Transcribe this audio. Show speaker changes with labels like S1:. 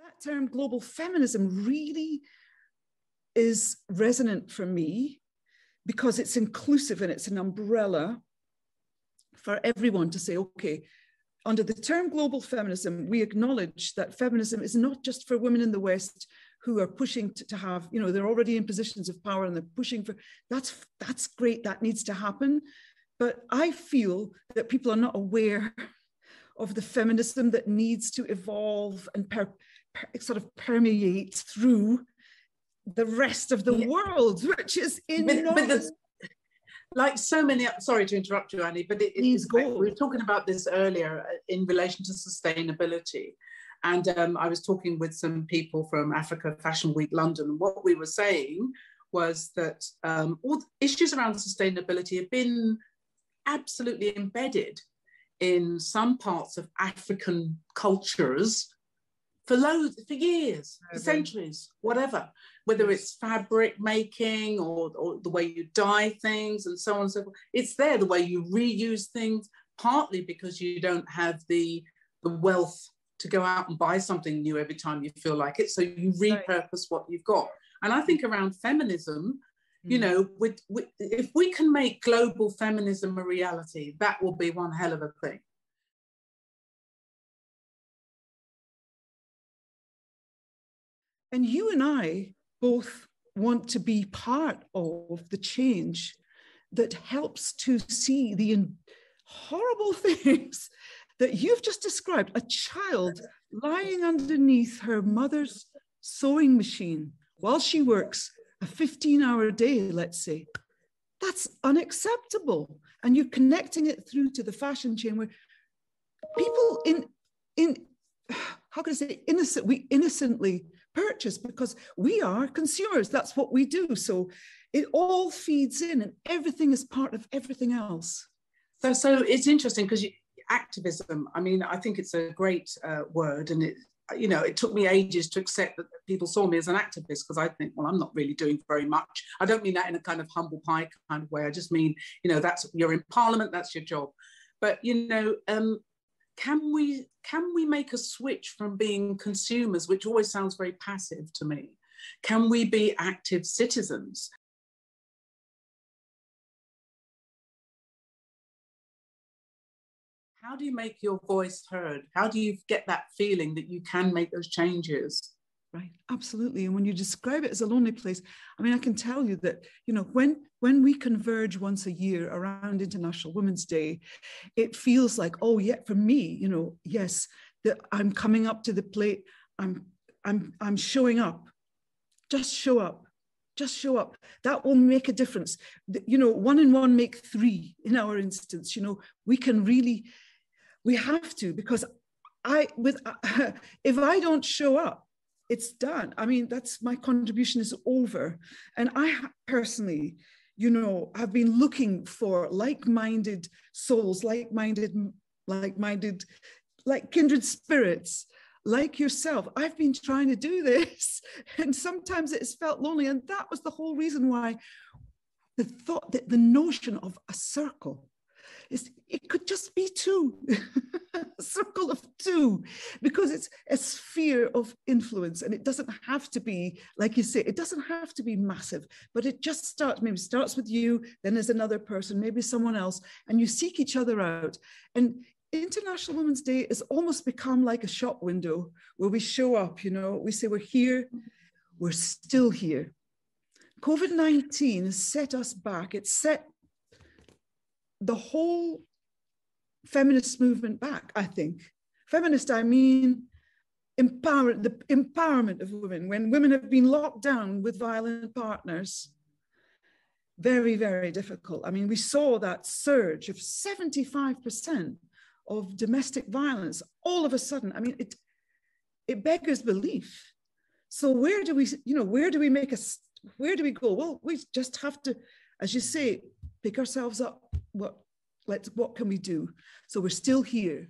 S1: that term global feminism really is resonant for me because it's inclusive and it's an umbrella for everyone to say, okay, under the term global feminism, we acknowledge that feminism is not just for women in the West who are pushing to have, you know, they're already in positions of power and they're pushing for, that's great, that needs to happen. But I feel that people are not aware of the feminism that needs to evolve and sort of permeate through the rest of the world, which is enormous.
S2: Like so many, sorry to interrupt you, Annie, but we were talking about this earlier in relation to sustainability. And I was talking with some people from Africa Fashion Week London. And what we were saying was that all issues around sustainability have been absolutely embedded in some parts of African cultures for years, for centuries, whatever, whether it's fabric making or the way you dye things and so on and so forth. It's there, the way you reuse things, partly because you don't have the wealth to go out and buy something new every time you feel like it. So you repurpose what you've got. And I think around feminism, you know, if we can make global feminism a reality, that will be one hell of a thing.
S1: And you and I both want to be part of the change that helps to see the horrible things that you've just described. A child lying underneath her mother's sewing machine while she works a 15-hour day, let's say. That's unacceptable. And you're connecting it through to the fashion chain where people how can I say, we innocently purchase because we are consumers. That's what we do. So it all feeds in and everything is part of everything else.
S2: So it's interesting because activism, I mean, I think it's a great word, and it took me ages to accept that people saw me as an activist, because I think, well, I'm not really doing very much. I don't mean that in a kind of humble pie kind of way. I just mean, you're in Parliament, that's your job. But, can we make a switch from being consumers, which always sounds very passive to me? Can we be active citizens? How do you make your voice heard? How do you get that feeling that you can make those changes?
S1: Right, absolutely. And when you describe it as a lonely place, I mean, I can tell you that, when we converge once a year around International Women's Day, it feels like, oh yeah, for me, yes, that I'm coming up to the plate. I'm showing up. Just show up. Just show up. That will make a difference. 1 and 1 make 3 in our instance. We have to, because if I don't show up, it's done. I mean, that's my contribution is over. And I personally, have been looking for like-minded souls, like kindred spirits, like yourself. I've been trying to do this, and sometimes it's felt lonely. And that was the whole reason why the notion of a circle it could just be 2, a circle of 2, because it's a sphere of influence, and it doesn't have to be, like you say, it doesn't have to be massive, but it just starts with you, then there's another person, maybe someone else, and you seek each other out. And International Women's Day has almost become like a shop window where we show up, we say we're here, we're still here. COVID-19 has set us back. It's set the whole feminist movement back, I think. Feminist, I mean, the empowerment of women. When women have been locked down with violent partners, very, very difficult. I mean, we saw that surge of 75% of domestic violence all of a sudden. I mean, it beggars belief. So where do we go? Well, we just have to, as you say, pick ourselves up. What can we do? So we're still here.